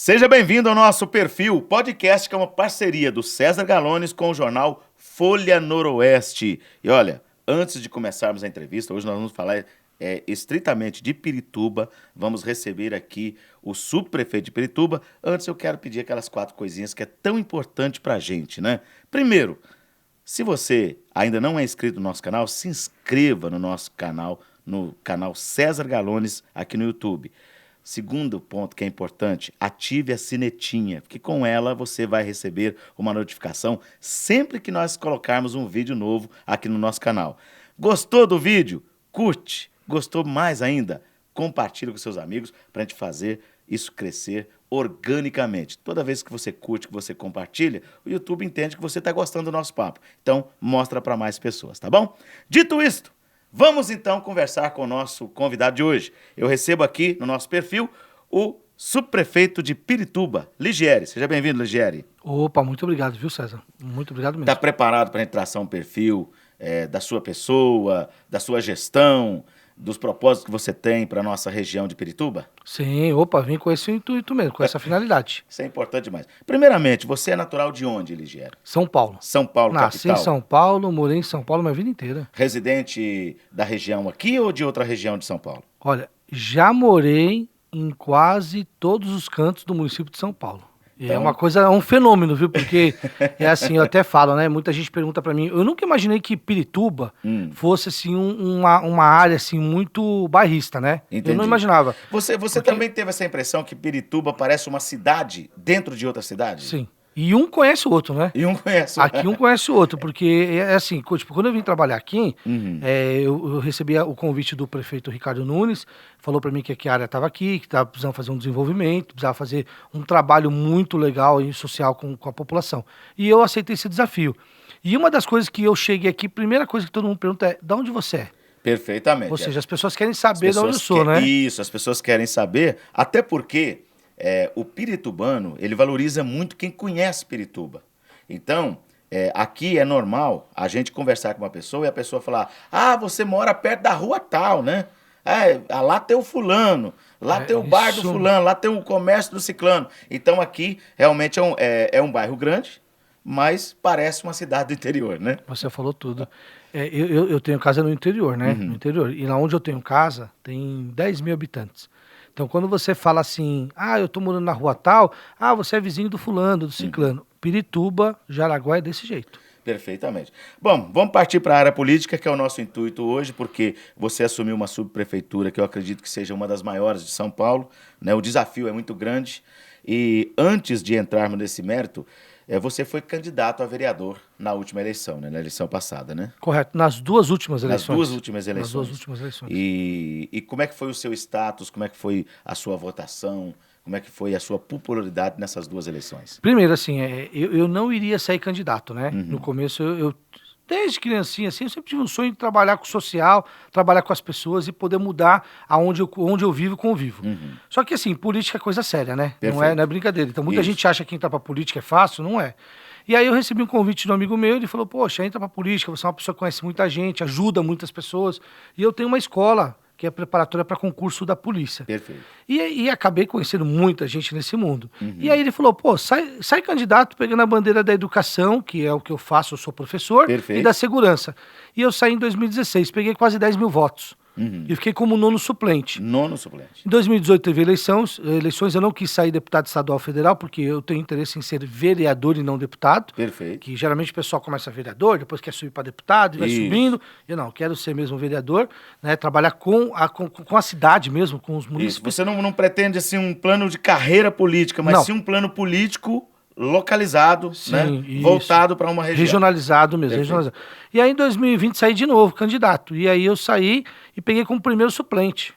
Seja bem-vindo ao nosso perfil podcast, que é uma parceria do César Galones com o jornal Folha Noroeste. E olha, antes de começarmos a entrevista, hoje nós vamos falar estritamente de Pirituba. Vamos receber aqui o subprefeito de Pirituba. Antes eu quero pedir aquelas 4 coisinhas que é tão importante pra gente, né? Primeiro, se você ainda não é inscrito no nosso canal, se inscreva no nosso canal, no canal César Galones aqui no YouTube. Segundo ponto que é importante, ative a sinetinha, porque com ela você vai receber uma notificação sempre que nós colocarmos um vídeo novo aqui no nosso canal. Gostou do vídeo? Curte. Gostou mais ainda? Compartilhe com seus amigos para a gente fazer isso crescer organicamente. Toda vez que você curte, que você compartilha, o YouTube entende que você está gostando do nosso papo. Então, mostra para mais pessoas, tá bom? Dito isto, vamos então conversar com o nosso convidado de hoje. Eu recebo aqui no nosso perfil o subprefeito de Pirituba, Ligieri. Seja bem-vindo, Ligieri. Opa, muito obrigado, viu, César? Muito obrigado mesmo. Está preparado para a gente traçar um perfil da sua pessoa, da sua gestão, dos propósitos que você tem para a nossa região de Pirituba? Sim, opa, vim com esse intuito mesmo, com essa finalidade. Isso é importante demais. Primeiramente, você é natural de onde, Ligieri? São Paulo. São Paulo, Nasci capital? em São Paulo, morei em São Paulo minha vida inteira. Residente da região aqui ou de outra região de São Paulo? Olha, já morei em quase todos os cantos do município de São Paulo. E Então- é uma coisa, é um fenômeno, viu? Porque é assim, eu até falo, né? Muita gente pergunta pra mim, eu nunca imaginei que Pirituba fosse assim uma área assim muito bairrista, né? Entendi. Eu não imaginava. Você Porque- também teve essa impressão que Pirituba parece uma cidade dentro de outra cidade? Sim. E um conhece o outro, né? E um conhece. Aqui um conhece o outro, porque é assim, tipo, quando eu vim trabalhar aqui, Uhum. eu recebi o convite do prefeito Ricardo Nunes, falou para mim que a área estava aqui, que estava precisando fazer um desenvolvimento, precisava fazer um trabalho muito legal e social com a população. E eu aceitei esse desafio. E uma das coisas que eu cheguei aqui, primeira coisa que todo mundo pergunta é, de onde você é? Perfeitamente. Ou seja, as pessoas querem As saber de onde eu pessoas sou, né? Isso, as pessoas querem saber, até porque o piritubano, ele valoriza muito quem conhece Pirituba. Então, aqui é normal a gente conversar com uma pessoa e a pessoa falar, você mora perto da rua tal, né? Lá tem o fulano, lá tem o bar do isso. fulano, lá tem o comércio do ciclano. Então aqui realmente é um bairro grande, mas parece uma cidade do interior, né? Você falou tudo. Eu tenho casa no interior, né? No interior. E lá onde eu tenho casa, tem 10 mil habitantes. Então, quando você fala assim, eu tô morando na rua tal, você é vizinho do fulano, do ciclano. Pirituba, Jaraguá é desse jeito. Perfeitamente. Bom, vamos partir para a área política, que é o nosso intuito hoje, porque você assumiu uma subprefeitura que eu acredito que seja uma das maiores de São Paulo, né? O desafio é muito grande. E antes de entrarmos nesse mérito, você foi candidato a vereador na última eleição, né? Na eleição passada, né? Correto. Nas duas últimas Nas eleições. duas últimas eleições. Nas duas últimas eleições. E como é que foi o seu status, como é que foi a sua votação, como é que foi a sua popularidade nessas duas eleições? Primeiro, assim, eu não iria sair candidato, né? No começo, desde criancinha, assim, eu sempre tive um sonho de trabalhar com o social, trabalhar com as pessoas e poder mudar onde eu vivo e convivo. Só que, assim, política é coisa séria, né? Não é brincadeira. Então, muita Isso. gente acha que entrar pra política é fácil, não é. E aí eu recebi um convite de um amigo meu, ele falou, poxa, entra pra política, você é uma pessoa que conhece muita gente, ajuda muitas pessoas, e eu tenho uma escola que é preparatória para concurso da polícia. Perfeito. E acabei conhecendo muita gente nesse mundo. E aí ele falou, sai candidato pegando a bandeira da educação, que é o que eu faço, eu sou professor, Perfeito. e da segurança. E eu saí em 2016, peguei quase 10 mil votos. E fiquei como nono suplente. Nono suplente. Em 2018 teve eleições, eu não quis sair deputado estadual federal, porque eu tenho interesse em ser vereador e não deputado. Perfeito. Que geralmente o pessoal começa vereador, depois quer subir para deputado e vai Isso. subindo. Eu não, quero ser mesmo vereador, né, trabalhar com a cidade mesmo, com os Isso. municípios. Você não pretende assim um plano de carreira política, mas Não. sim um plano político localizado, Sim, né? isso. Voltado para uma região. Regionalizado mesmo, Perfeito. regionalizado. E aí em 2020 saí de novo, candidato. E aí eu saí e peguei como primeiro suplente.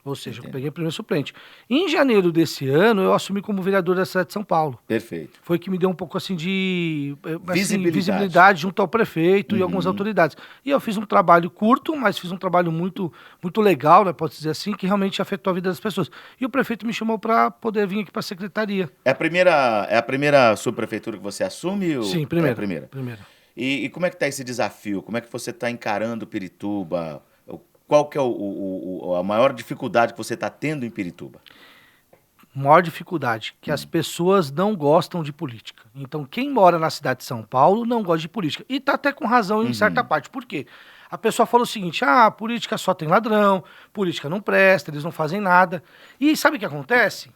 Ou seja, eu peguei primeiro suplente. Em janeiro desse ano, eu assumi como vereador da cidade de São Paulo. Perfeito. Foi que me deu um pouco assim de Visibilidade. junto ao prefeito e algumas autoridades. E eu fiz um trabalho curto, mas fiz um trabalho muito, muito legal, né, pode dizer assim, que realmente afetou a vida das pessoas. E o prefeito me chamou para poder vir aqui para a secretaria. É a primeira subprefeitura que você assume? Ou... Sim, É a primeiro. primeira. Primeiro. E como é que está esse desafio? Como é que você está encarando Pirituba? Qual que é a maior dificuldade que você está tendo em Pirituba? Maior dificuldade, que as pessoas não gostam de política. Então, quem mora na cidade de São Paulo não gosta de política. E tá até com razão em certa parte. Por quê? A pessoa fala o seguinte, política só tem ladrão, política não presta, eles não fazem nada. E sabe o que acontece?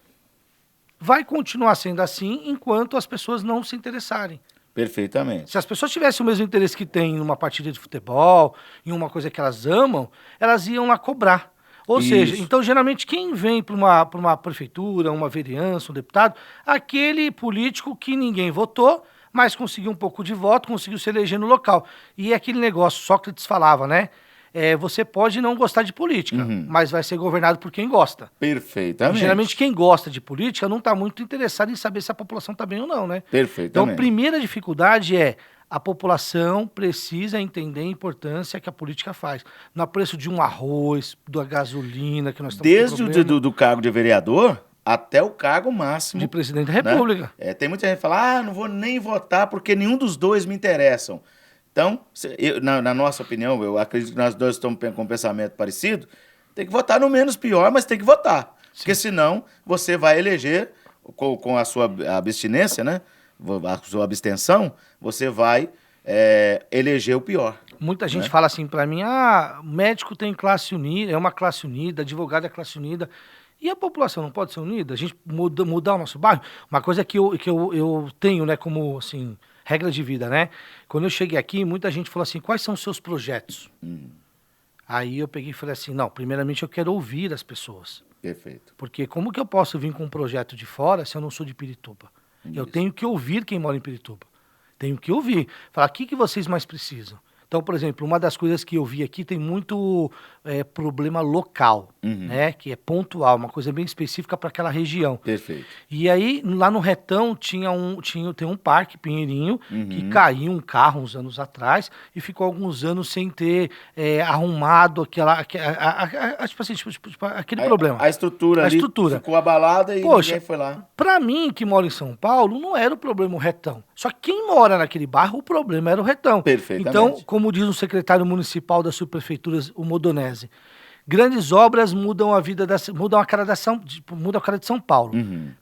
Vai continuar sendo assim enquanto as pessoas não se interessarem. Perfeitamente. Se as pessoas tivessem o mesmo interesse que têm em uma partida de futebol, em uma coisa que elas amam, elas iam lá cobrar. Ou seja, então geralmente quem vem para uma prefeitura, uma vereança, um deputado, aquele político que ninguém votou, mas conseguiu um pouco de voto, conseguiu se eleger no local. E é aquele negócio, Sócrates falava, né? Você pode não gostar de política, mas vai ser governado por quem gosta. Perfeitamente. E, geralmente quem gosta de política não está muito interessado em saber se a população está bem ou não, né? Perfeitamente. Então a primeira dificuldade é a população precisa entender a importância que a política faz. No preço de um arroz, da gasolina que nós estamos desde o do cargo de vereador até o cargo máximo. De presidente da República. Né? Tem muita gente que fala, não vou nem votar porque nenhum dos dois me interessam. Então, na nossa opinião, eu acredito que nós dois estamos com um pensamento parecido, tem que votar no menos pior, mas tem que votar. Sim. Porque senão você vai eleger, com a sua abstinência, né? A sua abstenção, você vai eleger o pior. Muita gente fala assim para mim, médico tem classe unida, é uma classe unida, advogado é classe unida. E a população não pode ser unida? A gente mudar o nosso bairro? Uma coisa que eu tenho, né, como assim, regra de vida, né? Quando eu cheguei aqui, muita gente falou assim, quais são os seus projetos? Aí eu peguei e falei assim, não, primeiramente eu quero ouvir as pessoas. Perfeito. Porque como que eu posso vir com um projeto de fora se eu não sou de Pirituba? Isso. Eu tenho que ouvir quem mora em Pirituba. Tenho que ouvir. Falar, o que vocês mais precisam? Então, por exemplo, uma das coisas que eu vi aqui tem muito problema local, né? Que é pontual, uma coisa bem específica para aquela região. Perfeito. E aí, lá no Retão, tem um parque, Pinheirinho, que caiu um carro uns anos atrás e ficou alguns anos sem ter arrumado aquele problema. A estrutura ali ficou abalada e ninguém foi lá. Para mim, que moro em São Paulo, não era o problema o Retão. Só que quem mora naquele bairro, o problema era o Retão. Perfeitamente. Então, como diz o secretário municipal das subprefeituras, o Modonese, grandes obras mudam a cara de São Paulo.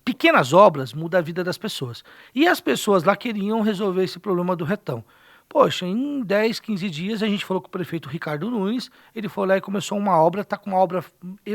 Pequenas obras mudam a vida das pessoas. E as pessoas lá queriam resolver esse problema do Retão. Poxa, em 10, 15 dias a gente falou com o prefeito Ricardo Nunes, ele foi lá e começou uma obra, está com uma obra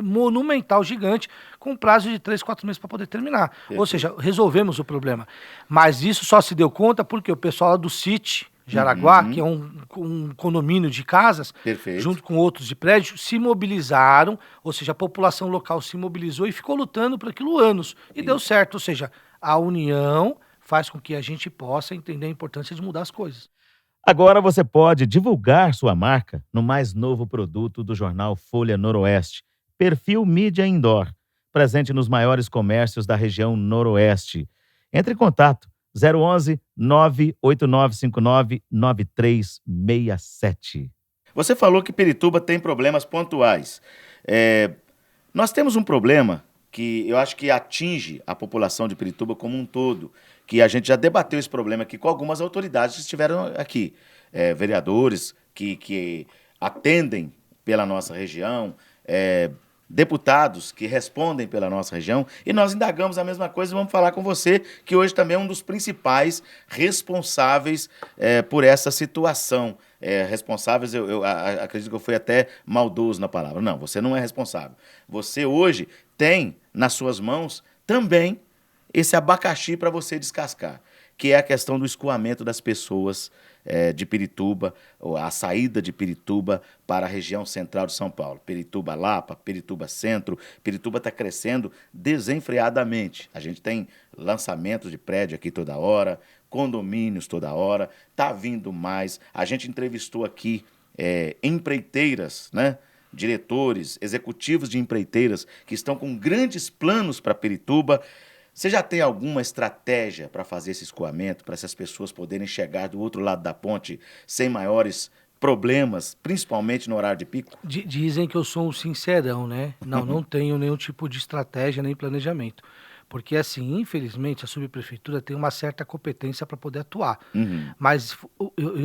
monumental, gigante, com prazo de 3, 4 meses para poder terminar. Ou seja, resolvemos o problema. Mas isso só se deu conta porque o pessoal lá do CIT, Jaraguá, que é um condomínio de casas, junto com outros de prédio, se mobilizaram, ou seja, a população local se mobilizou e ficou lutando por aquilo anos. E deu certo, ou seja, a união faz com que a gente possa entender a importância de mudar as coisas. Agora você pode divulgar sua marca no mais novo produto do jornal Folha Noroeste, Perfil Mídia Indoor, presente nos maiores comércios da região Noroeste. Entre em contato 011 98959 9367. Você falou que Pirituba tem problemas pontuais. Nós temos um problema que eu acho que atinge a população de Pirituba como um todo, que a gente já debateu esse problema aqui com algumas autoridades que estiveram aqui, vereadores que atendem pela nossa região, deputados que respondem pela nossa região, e nós indagamos a mesma coisa e vamos falar com você, que hoje também é um dos principais responsáveis por essa situação. Responsáveis, eu acredito que eu fui até maldoso na palavra. Não, você não é responsável. Você hoje tem nas suas mãos também esse abacaxi para você descascar, que é a questão do escoamento das pessoas de Pirituba, a saída de Pirituba para a região central de São Paulo. Pirituba Lapa, Pirituba Centro. Pirituba está crescendo desenfreadamente. A gente tem lançamentos de prédio aqui toda hora, condomínios toda hora, está vindo mais. A gente entrevistou aqui empreiteiras, né? Diretores, executivos de empreiteiras que estão com grandes planos para Pirituba. Você já tem alguma estratégia para fazer esse escoamento, para essas pessoas poderem chegar do outro lado da ponte sem maiores problemas, principalmente no horário de pico? Dizem que eu sou um sincerão, né? Não tenho nenhum tipo de estratégia nem planejamento. Porque, assim, infelizmente, a subprefeitura tem uma certa competência para poder atuar. Mas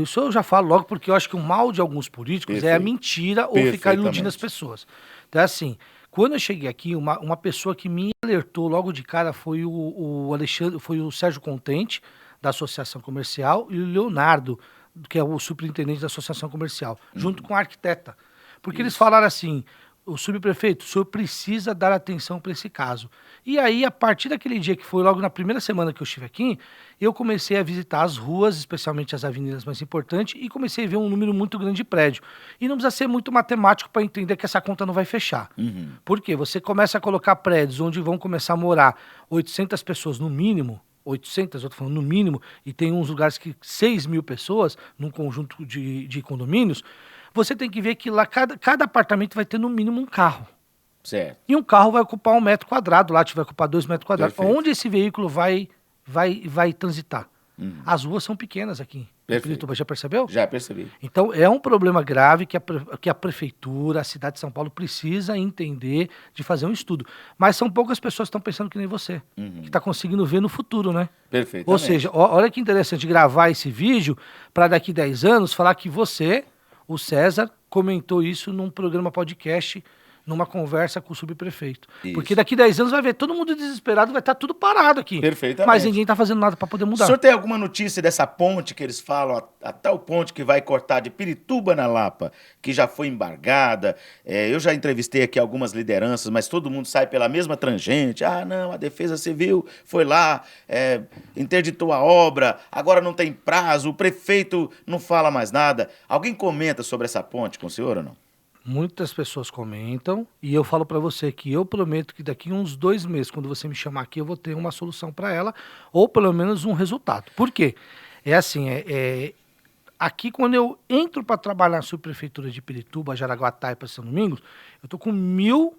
isso eu já falo logo porque eu acho que o mal de alguns políticos é a mentira ou ficar iludindo as pessoas. Então, assim, Quando eu cheguei aqui, uma pessoa que me alertou logo de cara foi o Alexandre, foi o Sérgio Contente, da Associação Comercial, e o Leonardo, que é o superintendente da Associação Comercial, junto com a arquiteta. Porque eles falaram assim, o subprefeito, o senhor precisa dar atenção para esse caso. E aí, a partir daquele dia que foi logo na primeira semana que eu estive aqui, eu comecei a visitar as ruas, especialmente as avenidas mais importantes, e comecei a ver um número muito grande de prédio. E não precisa ser muito matemático para entender que essa conta não vai fechar. Por quê? Você começa a colocar prédios onde vão começar a morar 800 pessoas no mínimo, 800, eu tô falando no mínimo, e tem uns lugares que 6 mil pessoas num conjunto de condomínios, você tem que ver que lá cada apartamento vai ter no mínimo um carro. Certo. E um carro vai ocupar 1 metro quadrado, lá vai ocupar 2 metros quadrados. Perfeito. Onde esse veículo vai transitar? As ruas são pequenas aqui em Perfeito. Pirituba, já percebeu? Já percebi. Então, é um problema grave que a prefeitura, a cidade de São Paulo precisa entender de fazer um estudo. Mas são poucas pessoas que estão pensando que nem você, que está conseguindo ver no futuro, né? Perfeitamente. Ou seja, olha que interessante gravar esse vídeo para daqui 10 anos falar que você, o César, comentou isso num programa podcast, numa conversa com o subprefeito. Isso. Porque daqui 10 anos vai ver todo mundo desesperado, vai estar tudo parado aqui. Perfeitamente. Mas ninguém está fazendo nada para poder O mudar. senhor tem alguma notícia dessa ponte que eles falam, a tal ponte que vai cortar de Pirituba na Lapa, que já foi embargada? Eu já entrevistei aqui algumas lideranças, mas todo mundo sai pela mesma tangente. Ah, não, a Defesa Civil foi lá, interditou a obra, agora não tem prazo, o prefeito não fala mais nada. Alguém comenta sobre essa ponte com o senhor ou não? Muitas pessoas comentam e eu falo para você que eu prometo que daqui uns 2 meses, quando você me chamar aqui, eu vou ter uma solução para ela ou pelo menos um resultado. Por quê? É assim, aqui quando eu entro para trabalhar na subprefeitura de Pirituba, Jaraguatá e para São Domingos, eu tô com mil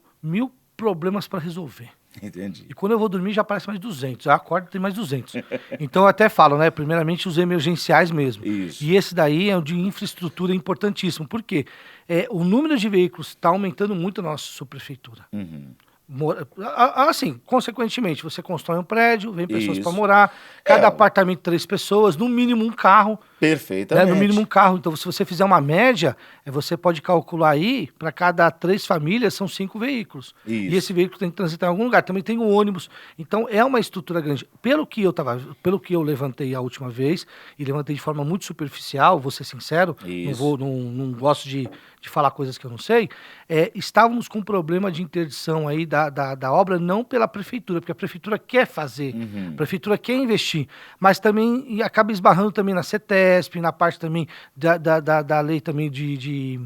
problemas para resolver. Entendi. E quando eu vou dormir já aparece mais 200. Eu acordo e tem mais 200. Então eu até falo, né? Primeiramente os emergenciais mesmo. Isso. E esse daí é o de infraestrutura importantíssimo. Por quê? O número de veículos está aumentando muito na nossa subprefeitura. Assim, consequentemente, você constrói um prédio, vem pessoas Isso. para morar, cada apartamento 3 pessoas, no mínimo um carro. Perfeitamente. No mínimo um carro. Então, se você fizer uma média, você pode calcular aí, para cada 3 famílias, são 5 veículos. Isso. E esse veículo tem que transitar em algum lugar. Também tem o ônibus. Então, é uma estrutura grande. Pelo que eu levantei a última vez, e levantei de forma muito superficial, vou ser sincero, Isso. não gosto de falar coisas que eu não sei, estávamos com um problema de interdição aí da obra, não pela prefeitura, porque a prefeitura quer fazer, a prefeitura quer investir, mas também acaba esbarrando também na CETESP, na parte também da lei também de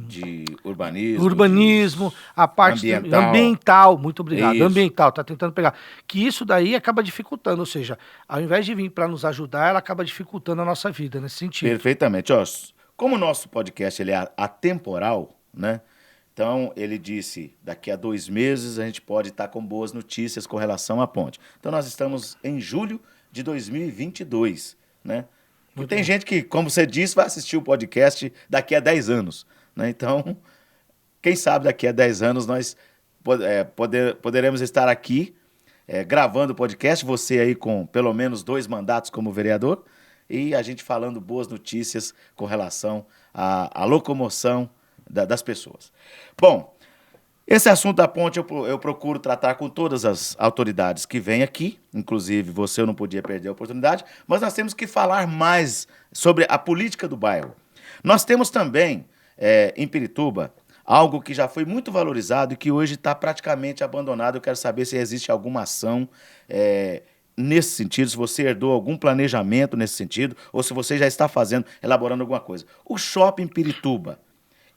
urbanismo. Urbanismo, a parte ambiental, muito obrigado, Isso. ambiental, tá tentando pegar. Que isso daí acaba dificultando, ou seja, ao invés de vir para nos ajudar, ela acaba dificultando a nossa vida nesse sentido. Perfeitamente. Ó, como o nosso podcast ele é atemporal, né? Então, ele disse, daqui a 2 meses a gente pode estar com boas notícias com relação à ponte. Então, nós estamos em julho de 2022, né? E tem gente que, como você disse, vai assistir o podcast daqui a 10 anos, né? Então, quem sabe daqui a 10 anos nós poderemos estar aqui gravando o podcast, você aí com pelo menos 2 mandatos como vereador, e a gente falando boas notícias com relação à locomoção das pessoas. Bom, esse assunto da ponte eu procuro tratar com todas as autoridades que vêm aqui, inclusive você, eu não podia perder a oportunidade, mas nós temos que falar mais sobre a política do bairro. Nós temos também, em Pirituba, algo que já foi muito valorizado e que hoje está praticamente abandonado. Eu quero saber se existe alguma ação nesse sentido, se você herdou algum planejamento nesse sentido, ou se você já está elaborando alguma coisa. O Shopping Pirituba,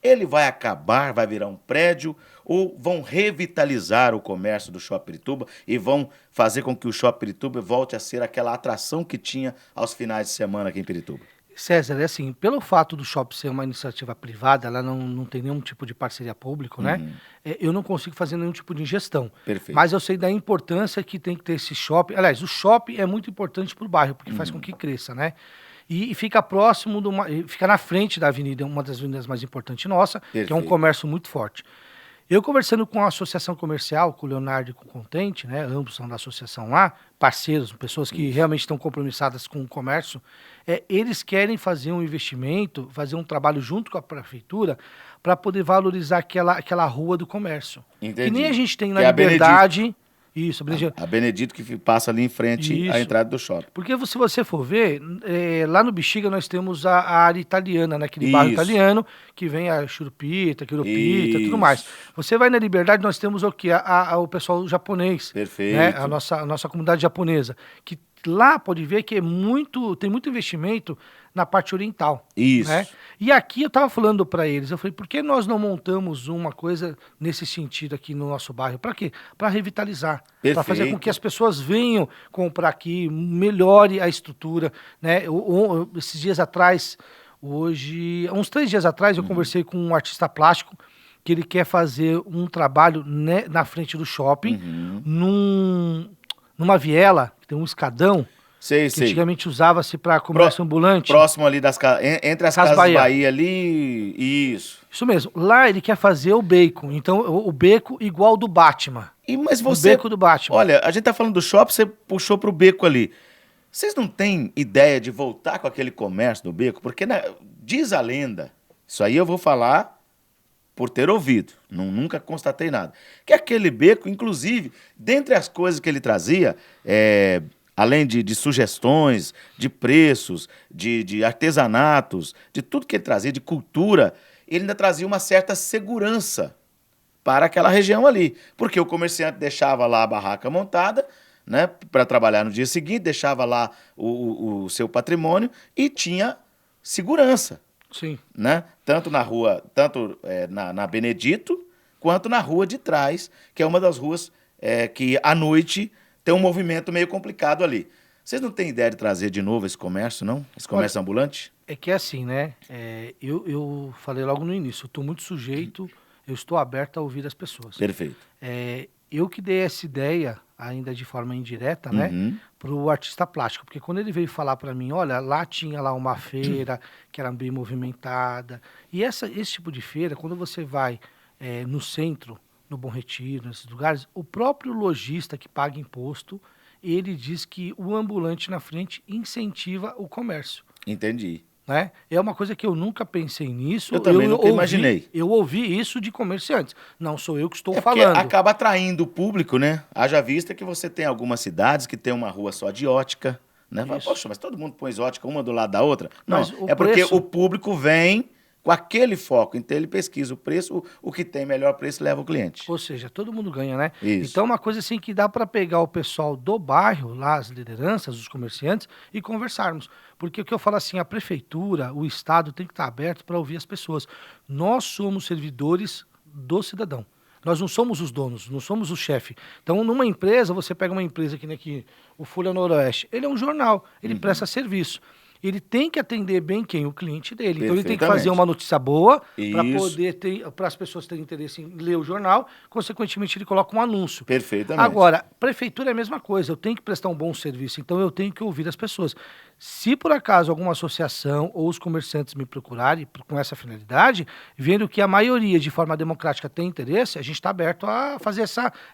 ele vai acabar, vai virar um prédio, ou vão revitalizar o comércio do Shopping Pirituba e vão fazer com que o Shopping Pirituba volte a ser aquela atração que tinha aos finais de semana aqui em Pirituba? César, assim, pelo fato do shopping ser uma iniciativa privada, ela não tem nenhum tipo de parceria público, né? Eu não consigo fazer nenhum tipo de ingestão. Perfeito. Mas eu sei da importância que tem que ter esse shopping. Aliás, o shopping é muito importante para o bairro, porque faz com que cresça, né? E fica próximo, fica na frente da avenida, uma das avenidas mais importantes nossa, que é um comércio muito forte. Eu conversando com a associação comercial, com o Leonardo e com o Contente, né, ambos são da associação lá, parceiros, pessoas que realmente estão compromissadas com o comércio, eles querem fazer um investimento, fazer um trabalho junto com a prefeitura para poder valorizar aquela rua do comércio. Entendi. Que nem a gente tem na Que é a Liberdade. Isso, A Benedito que passa ali em frente à Isso. entrada do shopping. Porque se você for ver, lá no Bexiga nós temos a área italiana, naquele bairro Isso. italiano, que vem a churupita, quiropita, Isso. tudo mais. Você vai na Liberdade, nós temos o quê? O pessoal japonês. Perfeito. Né? A nossa comunidade japonesa. Que lá pode ver que tem muito investimento na parte oriental. Isso. Né? E aqui eu estava falando para eles, eu falei, por que nós não montamos uma coisa nesse sentido aqui no nosso bairro? Para quê? Para revitalizar, para fazer com Perfeito. que as pessoas venham comprar aqui, melhore a estrutura, né? Esses dias atrás, uns 3 dias atrás, eu conversei com um artista plástico que ele quer fazer um trabalho, né, na frente do shopping, numa viela, que tem um escadão, Sei, que sei. antigamente usava-se para comércio ambulante. Próximo ali entre as Casas Casas Bahia. Bahia ali, isso. Isso mesmo. Lá ele quer fazer o beco. Então, o beco igual do Batman. Mas O você... beco do Batman. Olha, a gente tá falando do shopping, você puxou pro beco ali. Vocês não têm ideia de voltar com aquele comércio do beco? Porque diz a lenda, isso aí eu vou falar por ter ouvido, nunca constatei nada, que aquele beco, inclusive, dentre as coisas que ele trazia, além de sugestões, de preços, de artesanatos, de tudo que ele trazia, de cultura, ele ainda trazia uma certa segurança para aquela região ali. Porque o comerciante deixava lá a barraca montada, né, para trabalhar no dia seguinte, deixava lá o seu patrimônio e tinha segurança. Sim. Né? Tanto na rua, na Benedito, quanto na rua de trás, que é uma das ruas que à noite tem um movimento meio complicado ali. Vocês não têm ideia de trazer de novo esse comércio, não? Esse comércio ambulante? É que é assim, né? Eu falei logo no início, eu estou muito sujeito, eu estou aberto a ouvir as pessoas. Perfeito. Eu que dei essa ideia, ainda de forma indireta, né, para o artista plástico. Porque quando ele veio falar para mim, olha, lá tinha lá uma feira que era bem movimentada. E esse tipo de feira, quando você vai no centro, no Bom Retiro, nesses lugares, o próprio lojista que paga imposto, ele diz que o ambulante na frente incentiva o comércio. Entendi. Né? É uma coisa que eu nunca pensei nisso. Eu também nunca imaginei. Eu ouvi isso de comerciantes. Não sou eu que estou Porque falando. acaba atraindo o público, né? Haja vista que você tem algumas cidades que tem uma rua só de ótica, né? Fala, poxa, mas todo mundo põe ótica uma do lado da outra? Não, Mas é porque o público vem com aquele foco. Então ele pesquisa o preço, o que tem melhor preço leva o cliente. Ou seja, todo mundo ganha, né? Isso. Então, uma coisa assim que dá para pegar o pessoal do bairro, lá as lideranças, os comerciantes, e conversarmos. Porque o que eu falo assim, a prefeitura, o Estado tem que estar aberto para ouvir as pessoas. Nós somos servidores do cidadão. Nós não somos os donos, não somos o chefe. Então, numa empresa, você pega uma empresa que nem aqui, o Folha Noroeste, ele é um jornal, ele presta serviço. Ele tem que atender bem quem? O cliente dele. Então ele tem que fazer uma notícia boa para poder para as pessoas terem interesse em ler o jornal, consequentemente ele coloca um anúncio. Perfeitamente. Agora, prefeitura é a mesma coisa, eu tenho que prestar um bom serviço, então eu tenho que ouvir as pessoas. Se por acaso alguma associação ou os comerciantes me procurarem com essa finalidade, vendo que a maioria de forma democrática tem interesse, a gente está aberto a fazer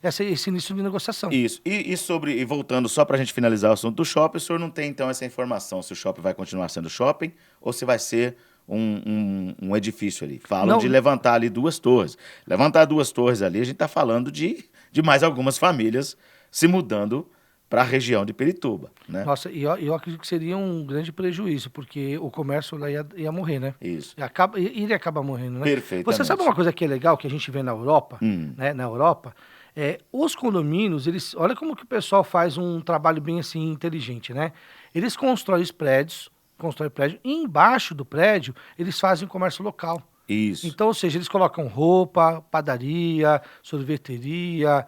esse início de negociação. Isso. E voltando só para a gente finalizar o assunto do shopping, o senhor não tem então essa informação se o shopping vai continuar sendo shopping ou se vai ser um edifício ali. Falam de levantar ali 2 torres. Levantar 2 torres ali, a gente está falando de mais algumas famílias se mudando para a região de Pirituba, né? Nossa, e eu acredito que seria um grande prejuízo, porque o comércio lá ia morrer, né? Isso. Ele acaba morrendo, né? Perfeitamente. Você sabe uma coisa que é legal, que a gente vê na Europa, né? Na Europa, os condomínios, olha como que o pessoal faz um trabalho bem assim, inteligente, né? Eles constroem prédio, e embaixo do prédio, eles fazem comércio local. Isso. Então, ou seja, eles colocam roupa, padaria, sorveteria,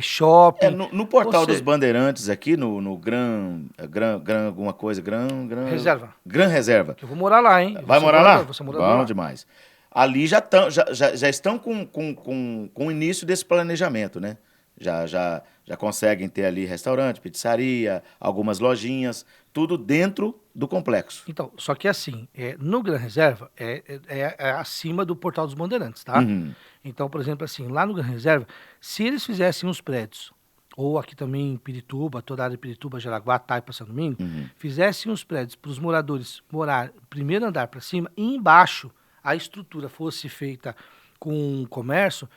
shopping. No portal dos Bandeirantes aqui, no alguma coisa, Reserva. Gran Reserva. Que eu vou morar lá, hein? Vai morar lá? Você mora Bom lá. demais. Ali já estão com o início desse planejamento, né? Já conseguem ter ali restaurante, pizzaria, algumas lojinhas Tudo dentro do complexo. Então, só que assim, no Gran Reserva é acima do Portal dos Bandeirantes, tá? Uhum. Então, por exemplo, assim, lá no Gran Reserva, se eles fizessem os prédios, ou aqui também em Pirituba, toda a área de Pirituba, Jaraguá, Taipa, São Domingo, fizessem os prédios para os moradores morar primeiro andar para cima e embaixo a estrutura fosse feita com comércio,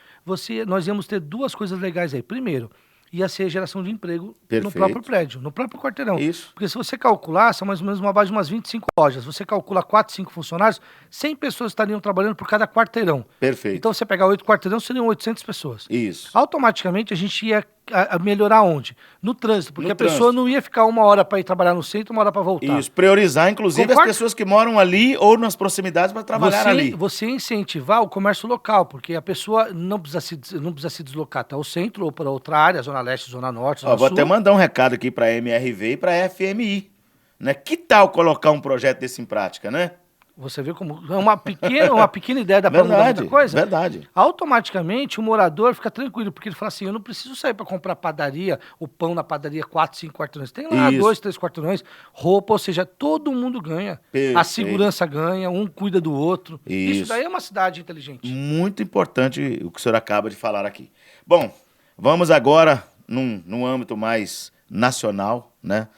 nós íamos ter duas coisas legais aí. Primeiro, ia ser geração de emprego no Perfeito. próprio prédio, no próprio quarteirão. Isso. Porque se você calcular, são mais ou menos uma base de umas 25 lojas. Você calcula 4, 5 funcionários, 100 pessoas estariam trabalhando por cada quarteirão. Perfeito. Então, você pegar 8 quarteirões, seriam 800 pessoas. Isso. Automaticamente, a gente ia a melhorar onde? No trânsito, porque No a pessoa trânsito. não ia ficar 1 hora para ir trabalhar no centro, 1 hora para voltar. Isso. Priorizar, inclusive, Concordo. as pessoas que moram ali ou nas proximidades para trabalhar ali. Você incentivar o comércio local, porque a pessoa não precisa se deslocar até o centro ou para outra área, Zona Leste, Zona Norte, Zona Ó, vou Sul. até mandar um recado aqui para a MRV e para a FMI. Né? Que tal colocar um projeto desse em prática, né? Você vê como é uma pequena ideia da para mudar muita coisa. Verdade. Automaticamente o morador fica tranquilo, porque ele fala assim, eu não preciso sair para comprar padaria, o pão na padaria 4, 5 quarteirões. Tem lá Isso. 2, 3 quarteirões, roupa, ou seja, todo mundo ganha. Perfeito. A segurança ganha, um cuida do outro. Isso. Isso daí é uma cidade inteligente. Muito importante o que o senhor acaba de falar aqui. Bom, vamos agora num âmbito mais nacional, né?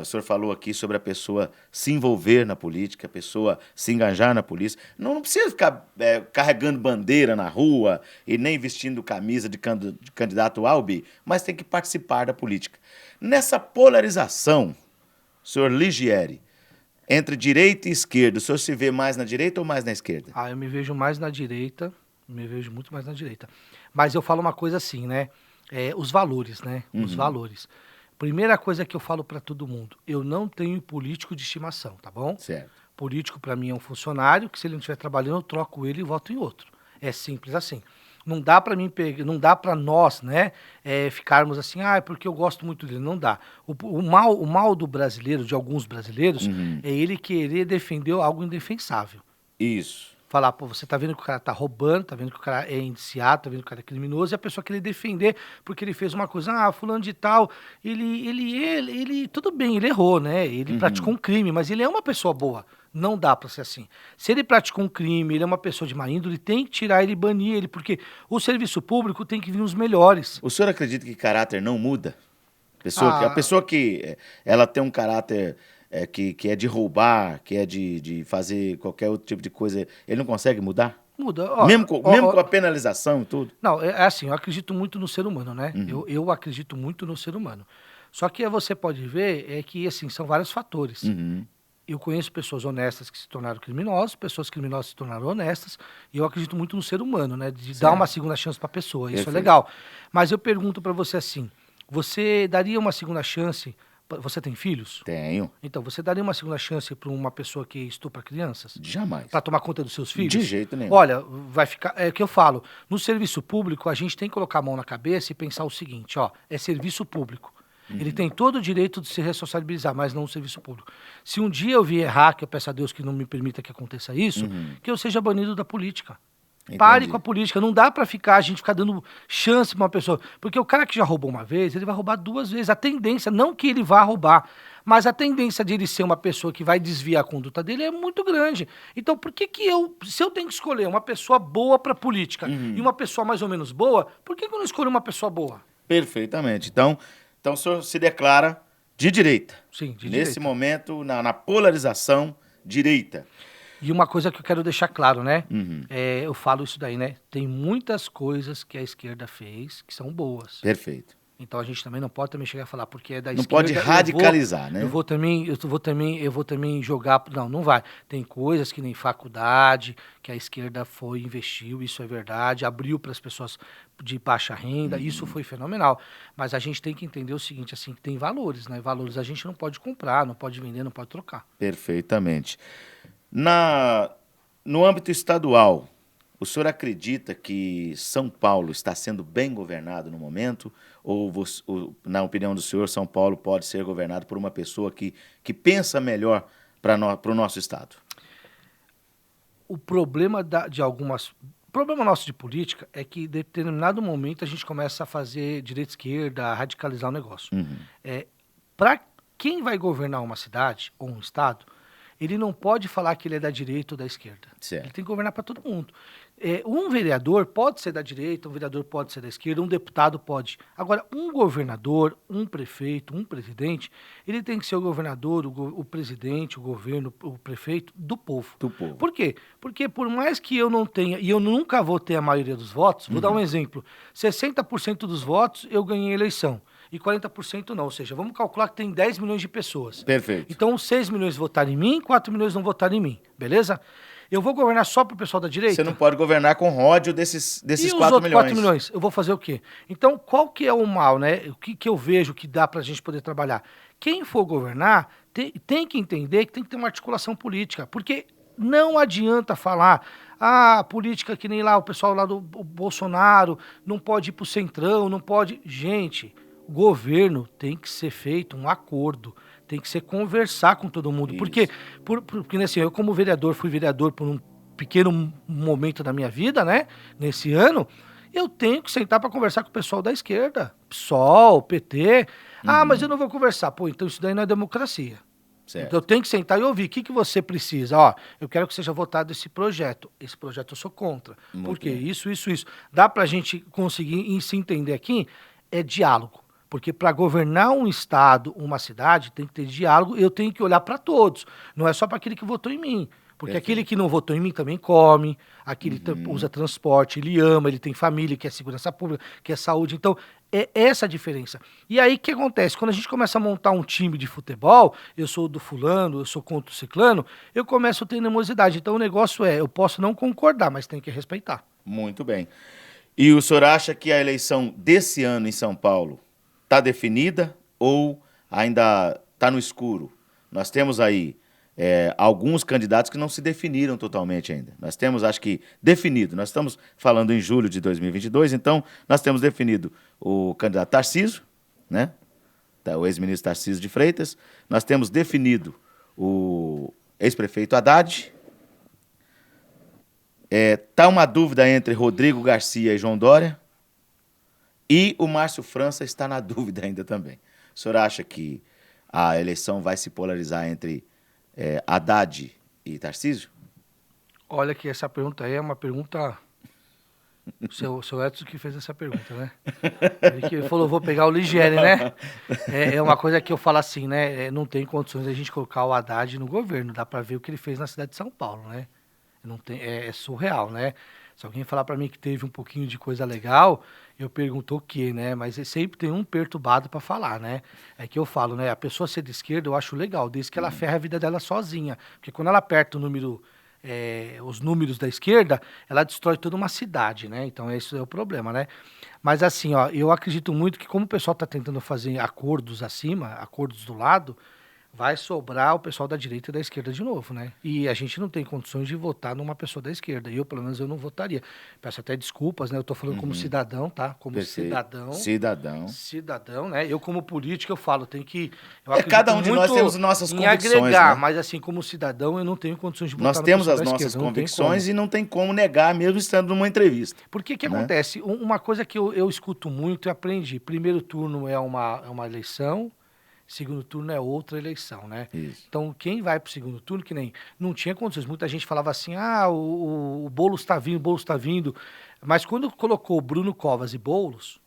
O senhor falou aqui sobre a pessoa se envolver na política, a pessoa se engajar na polícia. Não precisa ficar carregando bandeira na rua e nem vestindo camisa de candidato A ou B, mas tem que participar da política. Nessa polarização, senhor Ligieri, entre direita e esquerda, o senhor se vê mais na direita ou mais na esquerda? Eu me vejo mais na direita, me vejo muito mais na direita. Mas eu falo uma coisa assim, né? Os valores, né? Os valores. Primeira coisa que eu falo para todo mundo, eu não tenho político de estimação, tá bom? Certo. Político para mim é um funcionário que se ele não estiver trabalhando, eu troco ele e voto em outro. É simples assim. Não dá para mim pegar, não dá para nós, né, ficarmos assim, é porque eu gosto muito dele. Não dá. O mal do brasileiro, de alguns brasileiros, é ele querer defender algo indefensável. Isso. Falar, pô, você tá vendo que o cara tá roubando, tá vendo que o cara é indiciado, tá vendo que o cara é criminoso, e a pessoa querer defender porque ele fez uma coisa, fulano de tal, ele tudo bem, ele errou, né? Ele praticou um crime, mas ele é uma pessoa boa. Não dá pra ser assim. Se ele praticou um crime, ele é uma pessoa de má índole, tem que tirar ele e banir ele, porque o serviço público tem que vir os melhores. O senhor acredita que caráter não muda? A pessoa que ela tem um caráter que é de roubar, que é de fazer qualquer outro tipo de coisa, ele não consegue mudar? Muda. Mesmo com a penalização e tudo? Não, é assim, eu acredito muito no ser humano, né? Eu acredito muito no ser humano. Só que você pode ver que, assim, são vários fatores. Eu conheço pessoas honestas que se tornaram criminosos, pessoas criminosas que se tornaram honestas, e eu acredito muito no ser humano, né? De dar uma segunda chance para a pessoa, isso é legal. Mas eu pergunto para você assim, você daria uma segunda chance, você tem filhos? Tenho. Então, você daria uma segunda chance para uma pessoa que estupra crianças? Jamais. Para tomar conta dos seus filhos? De jeito nenhum. Olha, vai ficar, é o que eu falo, no serviço público a gente tem que colocar a mão na cabeça e pensar o seguinte, é serviço público. Ele tem todo o direito de se responsabilizar, mas não o serviço público. Se um dia eu vier errar, que eu peço a Deus que não me permita que aconteça isso, que eu seja banido da política. Entendi. Pare com a política. Não dá pra a gente ficar dando chance pra uma pessoa. Porque o cara que já roubou uma vez, ele vai roubar 2 vezes. A tendência, não que ele vá roubar, mas a tendência de ele ser uma pessoa que vai desviar a conduta dele é muito grande. Então, por que se eu tenho que escolher uma pessoa boa pra política e uma pessoa mais ou menos boa, por que eu não escolho uma pessoa boa? Perfeitamente. Então o senhor se declara de direita. Sim, de Nesse direita. momento, na polarização, direita. E uma coisa que eu quero deixar claro, né? Eu falo isso daí, né? Tem muitas coisas que a esquerda fez que são boas. Perfeito. Então a gente também não pode também chegar a falar porque é da Não esquerda. pode radicalizar, né? Eu vou também jogar. Não vai. Tem coisas que nem faculdade, que a esquerda investiu, isso é verdade, abriu para as pessoas de baixa renda, isso foi fenomenal. Mas a gente tem que entender o seguinte, assim, que tem valores, né? Valores a gente não pode comprar, não pode vender, não pode trocar. Perfeitamente. No âmbito estadual, o senhor acredita que São Paulo está sendo bem governado no momento? Ou, na opinião do senhor, São Paulo pode ser governado por uma pessoa que pensa melhor para o nosso estado? O problema O problema nosso de política é que, em determinado momento, a gente começa a fazer direita-esquerda, a radicalizar o negócio. Para quem vai governar uma cidade ou um estado, ele não pode falar que ele é da direita ou da esquerda. Certo. Ele tem que governar para todo mundo. Um vereador pode ser da direita, um vereador pode ser da esquerda, um deputado pode. Agora, um governador, um prefeito, um presidente, ele tem que ser o governador, o presidente, o governo, o prefeito do povo. Do povo. Por quê? Porque por mais que eu não tenha, e eu nunca vou ter a maioria dos votos, vou dar um exemplo, 60% dos votos eu ganhei a eleição e 40% não, ou seja, vamos calcular que tem 10 milhões de pessoas. Perfeito. Então 6 milhões votaram em mim, 4 milhões não votaram em mim, beleza? Eu vou governar só pro pessoal da direita? Você não pode governar com ódio desses E os 4 outros milhões. 4 milhões? Eu vou fazer o quê? Então, qual que é o mal, né? O que eu vejo que dá pra gente poder trabalhar? Quem for governar tem que entender que tem que ter uma articulação política, porque não adianta falar, política que nem lá, o pessoal lá do Bolsonaro não pode ir pro Centrão, não pode... Gente, governo tem que ser feito um acordo, tem que ser conversar com todo mundo. Isso. Porque assim, eu como vereador, fui vereador por um pequeno momento da minha vida, né? Nesse ano, eu tenho que sentar para conversar com o pessoal da esquerda. PSOL, PT. Mas eu não vou conversar. Pô, então isso daí não é democracia. Certo. Então eu tenho que sentar e ouvir. O que você precisa? Ó, eu quero que seja votado esse projeto. Esse projeto eu sou contra. Muito Por quê? bem. Isso. Dá pra gente conseguir se entender aqui? É diálogo. Porque para governar um estado, uma cidade, tem que ter diálogo. Eu tenho que olhar para todos. Não é só para aquele que votou em mim. Porque Perfeito. aquele que não votou em mim também come, aquele usa transporte, ele ama, ele tem família, quer segurança pública, quer saúde. Então, é essa a diferença. E aí, o que acontece? Quando a gente começa a montar um time de futebol, eu sou do fulano, eu sou contra o ciclano, eu começo a ter animosidade. Então, o negócio eu posso não concordar, mas tem que respeitar. Muito bem. E o senhor acha que a eleição desse ano em São Paulo está definida ou ainda está no escuro? Nós temos aí alguns candidatos que não se definiram totalmente ainda. Nós temos, acho que, definido. Nós estamos falando em julho de 2022, então nós temos definido o candidato Tarcísio, né? O ex-ministro Tarcísio de Freitas. Nós temos definido o ex-prefeito Haddad. Tá uma dúvida entre Rodrigo Garcia e João Dória. E o Márcio França está na dúvida ainda também. O senhor acha que a eleição vai se polarizar entre Haddad e Tarcísio? Olha que essa pergunta aí é uma pergunta... O seu Edson que fez essa pergunta, né? Ele falou, vou pegar o Ligieri, né? É uma coisa que eu falo assim, né? Não tem condições de a gente colocar o Haddad no governo. Dá pra ver o que ele fez na cidade de São Paulo, né? Não tem, é surreal, né? Se alguém falar pra mim que teve um pouquinho de coisa legal, eu pergunto o quê, né? Mas sempre tem um perturbado pra falar, né? É que eu falo, né? A pessoa ser de esquerda eu acho legal, desde que ela ferra a vida dela sozinha. Porque quando ela aperta o número... os números da esquerda, ela destrói toda uma cidade, né? Então esse é o problema, né? Mas assim, ó, eu acredito muito que como o pessoal está tentando fazer acordos acima, acordos do lado, vai sobrar o pessoal da direita e da esquerda de novo, né? E a gente não tem condições de votar numa pessoa da esquerda. Eu, pelo menos, eu não votaria. Peço até desculpas, né? Eu tô falando como cidadão, tá? Como Perfeito. cidadão, né? Eu, como político, eu falo, tem que... Eu cada um de nós muito temos nossas em convicções, agregar, né? mas assim, como cidadão, eu não tenho condições de votar Nós numa temos pessoa as da nossas esquerda, não tem convicções como. e não tem como negar, mesmo estando numa entrevista. Porque que né? acontece? Uma coisa que eu escuto muito e aprendi. Primeiro turno é uma eleição, segundo turno é outra eleição, né? Isso. Então, quem vai pro segundo turno, que nem... Não tinha condições. Muita gente falava assim, o Boulos tá vindo, o Boulos tá vindo. Mas quando colocou Bruno Covas e Boulos,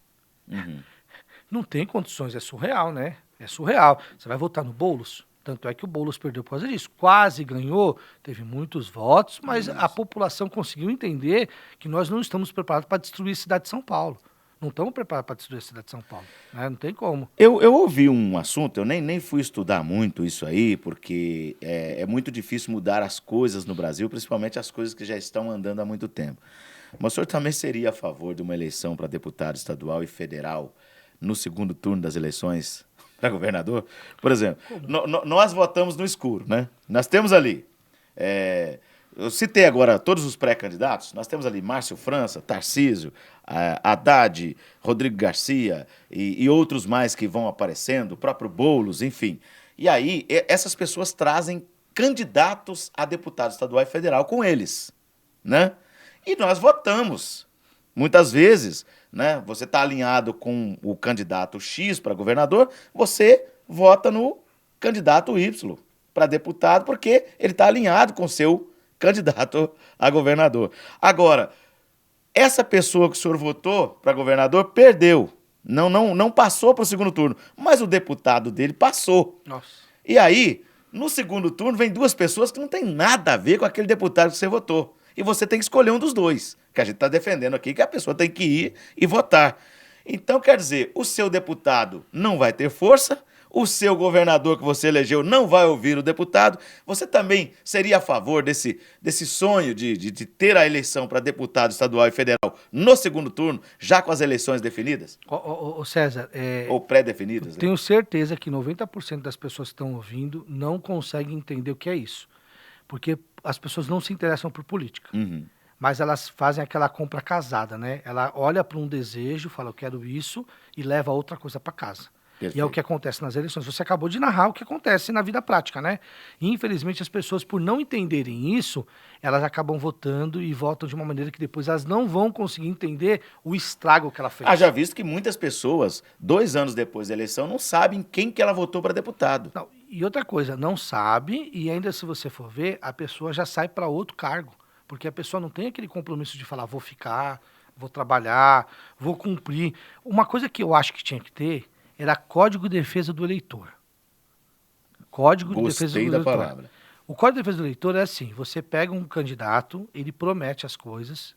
não tem condições. É surreal, né? É surreal. Você vai votar no Boulos? Tanto é que o Boulos perdeu por causa disso. Quase ganhou, teve muitos votos, mas a população conseguiu entender que nós não estamos preparados para destruir a cidade de São Paulo. Não estamos preparados para destruir a cidade de São Paulo. Né? Não tem como. Eu ouvi um assunto, eu nem fui estudar muito isso aí, porque é muito difícil mudar as coisas no Brasil, principalmente as coisas que já estão andando há muito tempo. Mas o senhor também seria a favor de uma eleição para deputado estadual e federal no segundo turno das eleições para governador? Por exemplo, nós votamos no escuro, né? Nós temos ali... eu citei agora todos os pré-candidatos. Nós temos ali Márcio França, Tarcísio, Haddad, Rodrigo Garcia e outros mais que vão aparecendo, o próprio Boulos, enfim. E aí, essas pessoas trazem candidatos a deputado estadual e federal com eles, né? E nós votamos. Muitas vezes, né? Você está alinhado com o candidato X para governador, você vota no candidato Y para deputado, porque ele está alinhado com o seu candidato a governador. Agora, essa pessoa que o senhor votou para governador perdeu. Não passou para o segundo turno. Mas o deputado dele passou. Nossa. E aí, no segundo turno, vem duas pessoas que não tem nada a ver com aquele deputado que você votou. E você tem que escolher um dos dois. Que a gente está defendendo aqui, que a pessoa tem que ir e votar. Então, quer dizer, o seu deputado não vai ter força, o seu governador que você elegeu não vai ouvir o deputado. Você também seria a favor desse sonho de ter a eleição para deputado estadual e federal no segundo turno, já com as eleições definidas? Ô César, Ou pré-definidas? tenho certeza que 90% das pessoas que estão ouvindo não conseguem entender o que é isso. Porque as pessoas não se interessam por política. Uhum. Mas elas fazem aquela compra casada, né? Ela olha para um desejo, fala, eu quero isso, e leva outra coisa para casa. Perfeito. E é o que acontece nas eleições. Você acabou de narrar o que acontece na vida prática, né? E, infelizmente, as pessoas, por não entenderem isso, elas acabam votando e votam de uma maneira que depois elas não vão conseguir entender o estrago que ela fez. Já visto que muitas pessoas, 2 anos depois da eleição, não sabem quem que ela votou para deputado. Não, e outra coisa, não sabe, e ainda se você for ver, a pessoa já sai para outro cargo. Porque a pessoa não tem aquele compromisso de falar, vou ficar, vou trabalhar, vou cumprir. Uma coisa que eu acho que tinha que ter era Código de Defesa do Eleitor. Código de Defesa do Gostei da Eleitor. palavra. O Código de Defesa do Eleitor é assim, você pega um candidato, ele promete as coisas,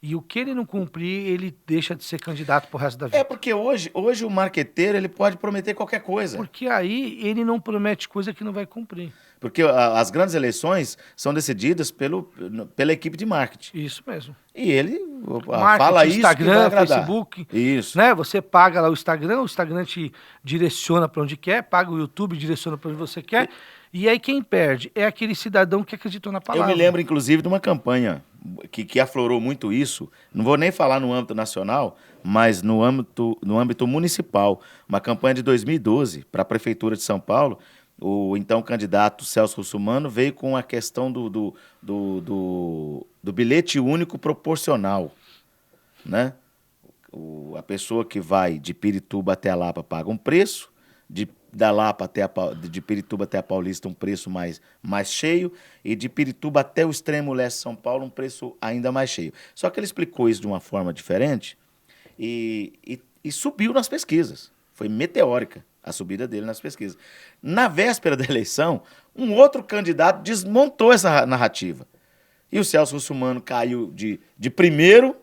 e o que ele não cumprir, ele deixa de ser candidato pro resto da vida. Porque hoje o marqueteiro ele pode prometer qualquer coisa. Porque aí ele não promete coisa que não vai cumprir. Porque as grandes eleições são decididas pela equipe de marketing. Isso mesmo. E ele Marketing, fala isso Instagram, que vai agradar. Facebook, Isso. né? Você paga lá o Instagram te direciona para onde quer, paga o YouTube, direciona para onde você quer. E aí quem perde é aquele cidadão que acreditou na palavra. Eu me lembro, inclusive, de uma campanha que aflorou muito isso. Não vou nem falar no âmbito nacional, mas no âmbito municipal. Uma campanha de 2012 para a Prefeitura de São Paulo. O então candidato Celso Russomano veio com a questão do bilhete único proporcional, né? A pessoa que vai de Pirituba até a Lapa paga um preço, de Pirituba até a Paulista um preço mais cheio, e de Pirituba até o extremo leste de São Paulo um preço ainda mais cheio. Só que ele explicou isso de uma forma diferente e subiu nas pesquisas. Foi meteórica a subida dele nas pesquisas. Na véspera da eleição, um outro candidato desmontou essa narrativa. E o Celso Russomano caiu de primeiro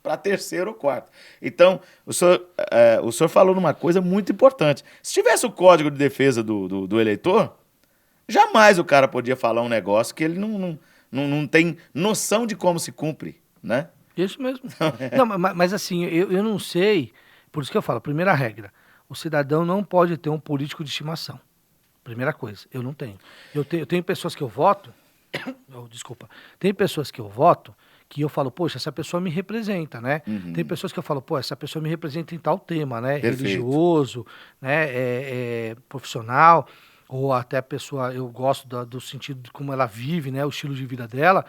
para terceiro ou quarto. Então, o senhor falou numa coisa muito importante. Se tivesse o Código de Defesa do eleitor, jamais o cara podia falar um negócio que ele não tem noção de como se cumpre, né? Isso mesmo. Não, mas assim, eu não sei, por isso que eu falo, primeira regra, o cidadão não pode ter um político de estimação. Primeira coisa, eu não tenho. Eu tenho pessoas que eu voto, tem pessoas que eu voto que eu falo, poxa, essa pessoa me representa, né? Uhum. Tem pessoas que eu falo, pô, essa pessoa me representa em tal tema, né? Perfeito. Religioso, né? Profissional, ou até a pessoa, eu gosto do sentido de como ela vive, né? O estilo de vida dela.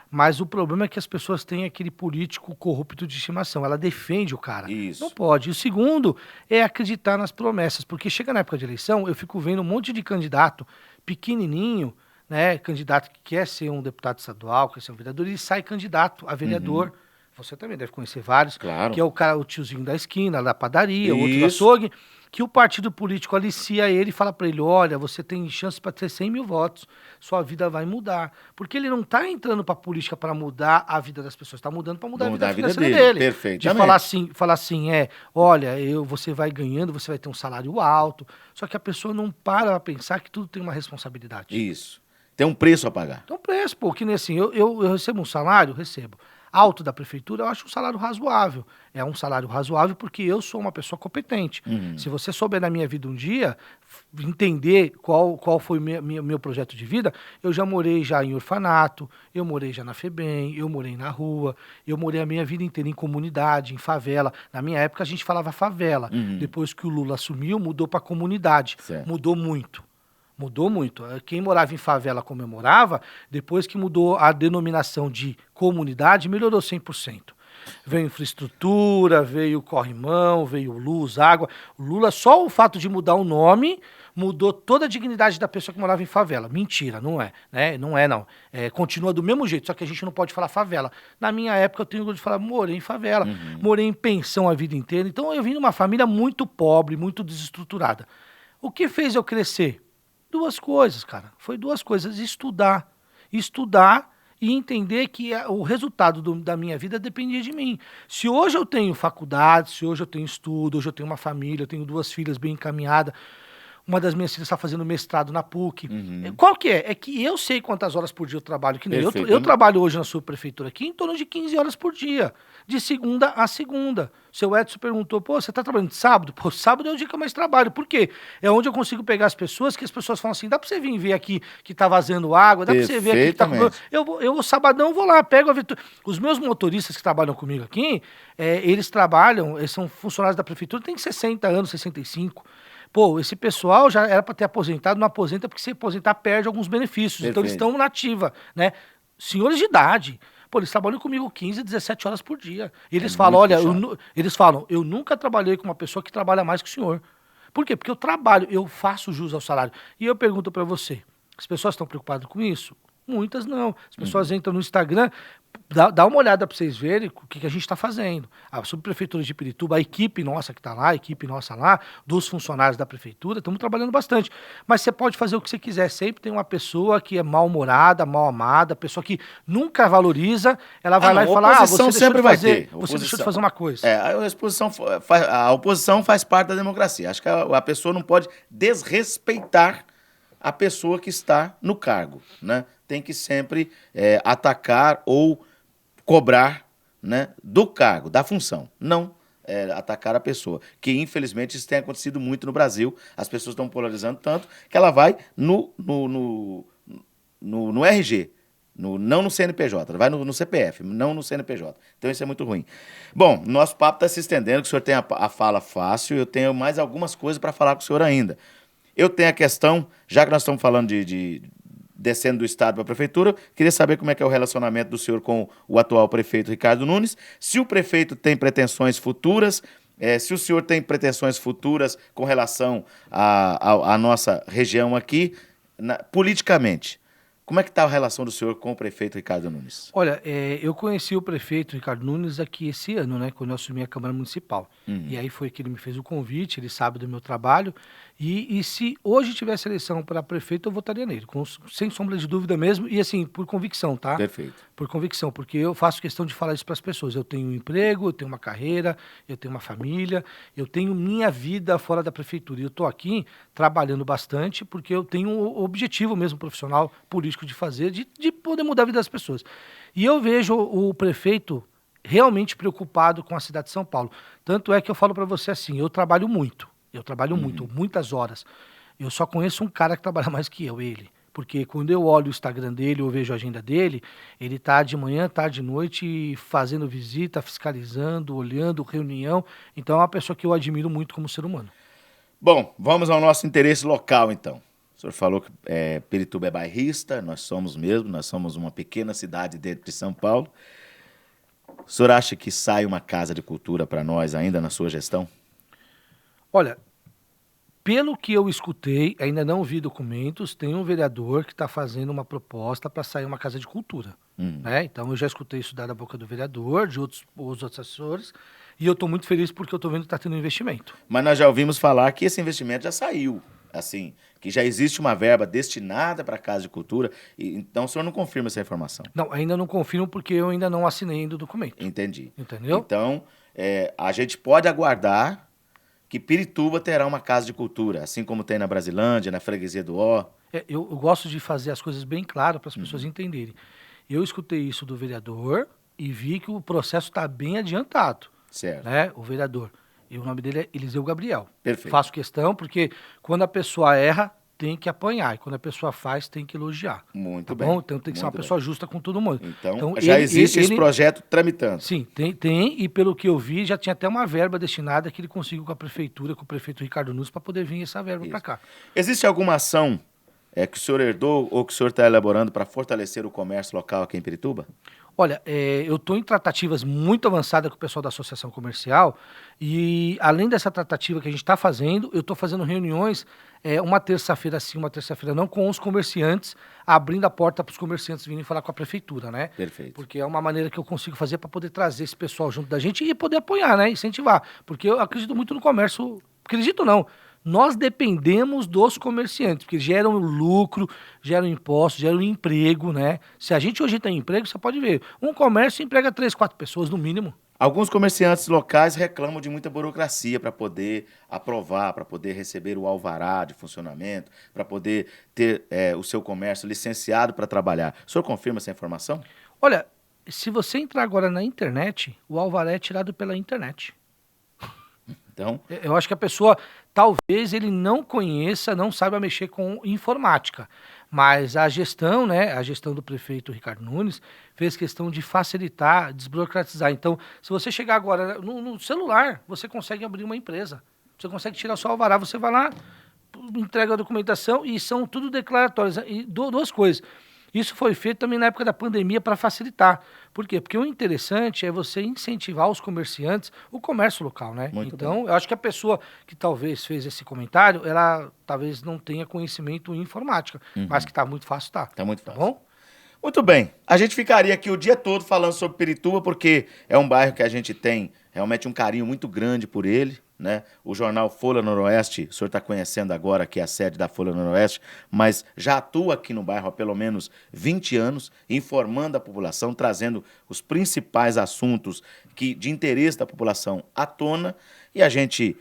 Mas o problema é que as pessoas têm aquele político corrupto de estimação. Ela defende o cara. Isso. Não pode. E o segundo é acreditar nas promessas. Porque chega na época de eleição, eu fico vendo um monte de candidato pequenininho, né, candidato que quer ser um deputado estadual, quer ser um vereador, e sai candidato a vereador. Uhum. Você também deve conhecer vários. Claro. Que é o tiozinho da esquina, da padaria, o outro do açougue, que o partido político alicia ele e fala para ele, olha, você tem chance para ter 100 mil votos, sua vida vai mudar. Porque ele não está entrando para a política para mudar a vida das pessoas, está mudando para mudar a vida financeira dele. Perfeito. De falar assim, olha, você vai ganhando, você vai ter um salário alto, só que a pessoa não para pensar que tudo tem uma responsabilidade. Isso. Tem um preço a pagar. Tem um preço, pô, que nem assim, eu recebo um salário, alto da prefeitura, eu acho um salário razoável. É um salário razoável porque eu sou uma pessoa competente. Uhum. Se você souber da minha vida um dia, entender qual foi meu projeto de vida, eu já morei já em orfanato, eu morei já na FEBEM, eu morei na rua, eu morei a minha vida inteira em comunidade, em favela. Na minha época a gente falava favela. Uhum. Depois que o Lula assumiu, mudou para comunidade. Certo. Mudou muito. Mudou muito. Quem morava em favela comemorava, depois que mudou a denominação de comunidade, melhorou 100%. Veio infraestrutura, veio corrimão, veio luz, água. O Lula, só o fato de mudar o nome, mudou toda a dignidade da pessoa que morava em favela. Mentira, não é, né? Não é, não. Continua do mesmo jeito, só que a gente não pode falar favela. Na minha época, eu tenho orgulho de falar, morei em favela, morei em pensão a vida inteira. Então, eu vim de uma família muito pobre, muito desestruturada. O que fez eu crescer? Duas coisas, cara. Foi duas coisas. Estudar. Estudar e entender que o resultado da minha vida dependia de mim. Se hoje eu tenho faculdade, se hoje eu tenho estudo, hoje eu tenho uma família, eu tenho 2 filhas bem encaminhadas, uma das minhas filhas está fazendo mestrado na PUC. Qual que é? É que eu sei quantas horas por dia eu trabalho. Que nem eu trabalho hoje na subprefeitura aqui em torno de 15 horas por dia, de segunda a segunda. O seu Edson perguntou, pô, você está trabalhando de sábado? Pô, sábado é o dia que eu mais trabalho. Por quê? É onde eu consigo pegar as pessoas, que as pessoas falam assim, dá para você vir ver aqui que tá vazando água, dá para você ver aqui que tá... Eu sabadão, vou lá, pego a viatura. Os meus motoristas que trabalham comigo aqui, eles trabalham, eles são funcionários da prefeitura, tem 60 anos, 65. Pô, esse pessoal já era para ter aposentado, não aposenta porque se aposentar perde alguns benefícios. Perfeito. Então eles estão na ativa, né? Senhores de idade. Pô, eles trabalham comigo 15, 17 horas por dia. E eles falam, olha, eu nunca trabalhei com uma pessoa que trabalha mais que o senhor. Por quê? Porque eu trabalho, eu faço jus ao salário. E eu pergunto para você, as pessoas estão preocupadas com isso? Muitas não. As pessoas entram no Instagram, dá uma olhada para vocês verem o que a gente está fazendo. A subprefeitura de Pirituba, a equipe nossa que está lá, a equipe nossa lá, dos funcionários da prefeitura, estamos trabalhando bastante. Mas você pode fazer o que você quiser. Sempre tem uma pessoa que é mal-humorada, mal-amada, pessoa que nunca valoriza, ela vai lá e fala, você deixou de fazer uma coisa. A oposição faz parte da democracia. Acho que a pessoa não pode desrespeitar a pessoa que está no cargo, né? Tem que sempre atacar ou cobrar, né, do cargo, da função, não atacar a pessoa, que infelizmente isso tem acontecido muito no Brasil, as pessoas estão polarizando tanto que ela vai no RG, não no CNPJ, vai no CPF, não no CNPJ. Então isso é muito ruim. Bom, nosso papo está se estendendo, que o senhor tem a fala fácil, eu tenho mais algumas coisas para falar com o senhor ainda. Eu tenho a questão, já que nós estamos falando descendo do Estado para a Prefeitura, queria saber como é que é o relacionamento do senhor com o atual prefeito Ricardo Nunes, se o prefeito tem pretensões futuras, se o senhor tem pretensões futuras com relação à nossa região aqui, politicamente. Como é que está a relação do senhor com o prefeito Ricardo Nunes? Olha, eu conheci o prefeito Ricardo Nunes aqui esse ano, né, quando eu assumi a Câmara Municipal. E aí foi que ele me fez o convite, ele sabe do meu trabalho. E se hoje tivesse eleição para prefeito, eu votaria nele, sem sombra de dúvida mesmo, e assim, por convicção, tá? Perfeito. Por convicção, porque eu faço questão de falar isso para as pessoas. Eu tenho um emprego, eu tenho uma carreira, eu tenho uma família, eu tenho minha vida fora da prefeitura. E eu estou aqui trabalhando bastante porque eu tenho um objetivo mesmo profissional, político de fazer, de poder mudar a vida das pessoas. E eu vejo o prefeito realmente preocupado com a cidade de São Paulo. Tanto é que eu falo para você assim, eu trabalho muito, muitas horas. Eu só conheço um cara que trabalha mais que eu, ele. Porque quando eu olho o Instagram dele, eu vejo a agenda dele, ele tá de manhã, tarde, de noite, fazendo visita, fiscalizando, olhando, reunião. Então é uma pessoa que eu admiro muito como ser humano. Bom, vamos ao nosso interesse local, então. O senhor falou que Pirituba é bairrista, nós somos uma pequena cidade dentro de São Paulo. O senhor acha que sai uma casa de cultura para nós ainda na sua gestão? Olha, pelo que eu escutei, ainda não vi documentos, tem um vereador que está fazendo uma proposta para sair uma casa de cultura. Né? Então eu já escutei isso da boca do vereador, de os outros assessores, e eu estou muito feliz porque eu estou vendo que está tendo um investimento. Mas nós já ouvimos falar que esse investimento já saiu, assim, que já existe uma verba destinada para a casa de cultura, então o senhor não confirma essa informação? Não, ainda não confirmo porque eu ainda não assinei ainda o documento. Entendi. Entendeu? Então, a gente pode aguardar que Pirituba terá uma casa de cultura, assim como tem na Brasilândia, na Freguesia do Ó. Eu gosto de fazer as coisas bem claras para as pessoas entenderem. Eu escutei isso do vereador e vi que o processo está bem adiantado. Certo. Né? O vereador. E o nome dele é Eliseu Gabriel. Perfeito. Faço questão porque quando a pessoa erra, tem que apanhar. E quando a pessoa faz, tem que elogiar. Muito tá bem. Bom? Então tem que ser uma pessoa justa com todo mundo. Então já existe esse projeto tramitando. Sim, tem. E pelo que eu vi, já tinha até uma verba destinada que ele conseguiu com a prefeitura, com o prefeito Ricardo Nunes, para poder vir essa verba para cá. Existe alguma ação que o senhor herdou ou que o senhor está elaborando para fortalecer o comércio local aqui em Pirituba? Olha, eu estou em tratativas muito avançadas com o pessoal da Associação Comercial e, além dessa tratativa que a gente está fazendo, eu estou fazendo reuniões, uma terça-feira sim, uma terça-feira não, com os comerciantes, abrindo a porta para os comerciantes virem falar com a prefeitura, né? Perfeito. Porque é uma maneira que eu consigo fazer para poder trazer esse pessoal junto da gente e poder apoiar, né? Incentivar. Porque eu acredito muito no comércio. Acredito não. Nós dependemos dos comerciantes, porque geram lucro, geram impostos, geram emprego, né? Se a gente hoje tem emprego, você pode ver, um comércio emprega 3, 4 pessoas no mínimo. Alguns comerciantes locais reclamam de muita burocracia para poder aprovar, para poder receber o alvará de funcionamento, para poder ter o seu comércio licenciado para trabalhar. O senhor confirma essa informação? Olha, se você entrar agora na internet, o alvará é tirado pela internet. Então, Eu acho que a pessoa, talvez ele não conheça, não saiba mexer com informática, mas a gestão, né, a gestão do prefeito Ricardo Nunes fez questão de facilitar, desburocratizar. Então, se você chegar agora no celular, você consegue abrir uma empresa, você consegue tirar o seu alvará, você vai lá, entrega a documentação e são tudo declaratórios. E duas coisas. Isso foi feito também na época da pandemia para facilitar. Por quê? Porque o interessante é você incentivar os comerciantes, o comércio local, né? Muito Então, eu acho que a pessoa que talvez fez esse comentário, ela talvez não tenha conhecimento em informática, mas que tá muito fácil, tá. tá muito Tá fácil. bom? Muito bem. A gente ficaria aqui o dia todo falando sobre Pirituba, porque é um bairro que a gente tem realmente um carinho muito grande por ele, né? O jornal Folha Noroeste, o senhor está conhecendo agora que é a sede da Folha Noroeste, mas já atua aqui no bairro há pelo menos 20 anos, informando a população, trazendo os principais assuntos de interesse da população à tona, e a gente,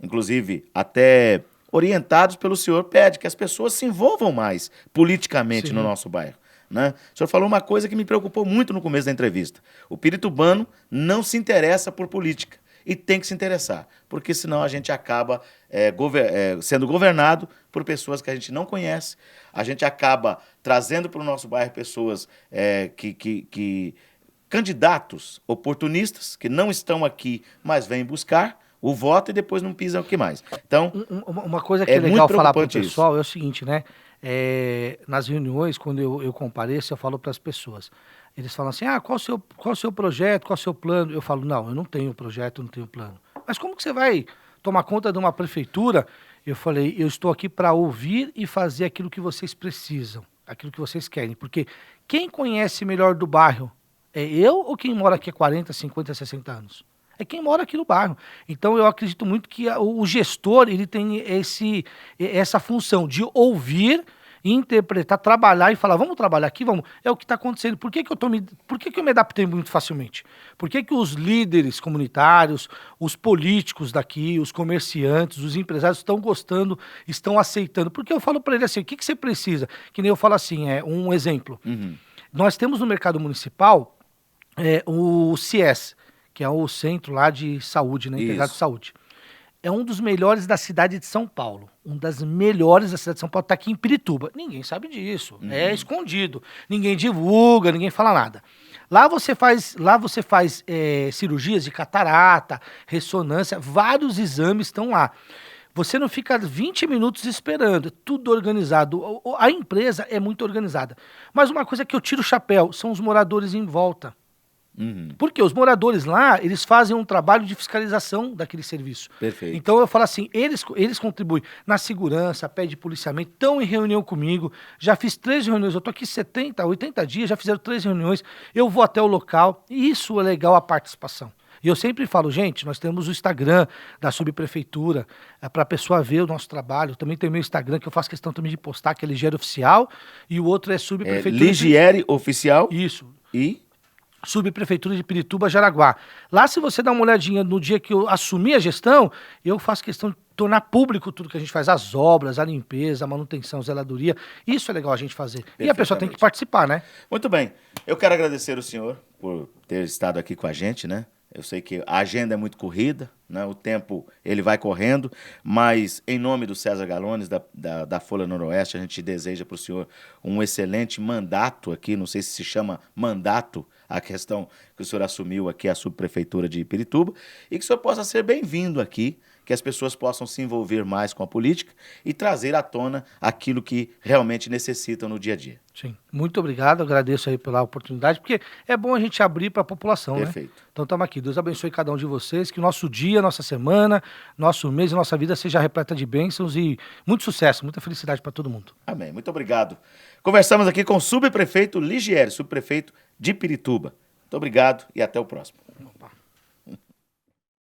inclusive, até orientados pelo senhor, pede que as pessoas se envolvam mais politicamente Sim. no nosso bairro. Né? O senhor falou uma coisa que me preocupou muito no começo da entrevista. O piritubano não se interessa por política e tem que se interessar, porque senão a gente acaba sendo governado por pessoas que a gente não conhece, a gente acaba trazendo para o nosso bairro pessoas candidatos oportunistas que não estão aqui, mas vêm buscar o voto e depois não pisam o que mais. Então, Uma coisa que é é muito legal falar para o preocupante pessoal é o seguinte, né? Nas reuniões, quando eu compareço, eu falo para as pessoas. Eles falam assim, qual o seu projeto, qual o seu plano? Eu falo, não, eu não tenho projeto, não tenho plano. Mas como que você vai tomar conta de uma prefeitura? Eu falei, eu estou aqui para ouvir e fazer aquilo que vocês precisam, aquilo que vocês querem. Porque quem conhece melhor do bairro é eu ou quem mora aqui há 40, 50, 60 anos? É quem mora aqui no bairro. Então eu acredito muito que o gestor ele tem essa função de ouvir, interpretar, trabalhar e falar, vamos trabalhar aqui, vamos. É o que está acontecendo. Por que que eu me adaptei muito facilmente? Por que que os líderes comunitários, os políticos daqui, os comerciantes, os empresários estão gostando, estão aceitando? Porque eu falo para ele assim, o que que você precisa? Que nem eu falo assim, um exemplo. Nós temos no mercado municipal o CIES, que é o centro lá de saúde, né, integrado de saúde. É um dos melhores da cidade de São Paulo. Um das melhores da cidade de São Paulo está aqui em Pirituba. Ninguém sabe disso. É escondido. Ninguém divulga, ninguém fala nada. Lá você faz cirurgias de catarata, ressonância, vários exames estão lá. Você não fica 20 minutos esperando, é tudo organizado. A empresa é muito organizada. Mas uma coisa que eu tiro o chapéu são os moradores em volta. Porque os moradores lá, eles fazem um trabalho de fiscalização daquele serviço. Perfeito. Então eu falo assim, eles contribuem na segurança, pede policiamento, estão em reunião comigo, já fiz 3 reuniões, eu tô aqui 70, 80 dias, já fizeram 3 reuniões, eu vou até o local, e isso é legal a participação. E eu sempre falo, gente, nós temos o Instagram da subprefeitura, para a pessoa ver o nosso trabalho. Também tem o meu Instagram, que eu faço questão também de postar, que é Ligiere Oficial, e o outro é subprefeitura. Ligiere Oficial. Isso. E? Subprefeitura de Pirituba, Jaraguá. Lá, se você dá uma olhadinha no dia que eu assumi a gestão, eu faço questão de tornar público tudo que a gente faz, as obras, a limpeza, a manutenção, a zeladoria. Isso é legal a gente fazer. E a pessoa tem que participar, né? Muito bem. Eu quero agradecer o senhor por ter estado aqui com a gente, né? Eu sei que a agenda é muito corrida, né? O tempo ele vai correndo, mas em nome do César Galones, da Folha Noroeste, a gente deseja para o senhor um excelente mandato aqui, não sei se chama mandato, a questão que o senhor assumiu aqui a subprefeitura de Pirituba, e que o senhor possa ser bem-vindo aqui que as pessoas possam se envolver mais com a política e trazer à tona aquilo que realmente necessitam no dia a dia. Sim, muito obrigado, agradeço aí pela oportunidade, porque é bom a gente abrir para a população, né? Perfeito. Então estamos aqui, Deus abençoe cada um de vocês, que o nosso dia, nossa semana, nosso mês e nossa vida seja repleta de bênçãos e muito sucesso, muita felicidade para todo mundo. Amém. Muito obrigado. Conversamos aqui com o subprefeito Ligieri, subprefeito de Pirituba. Muito obrigado e até o próximo. Opa.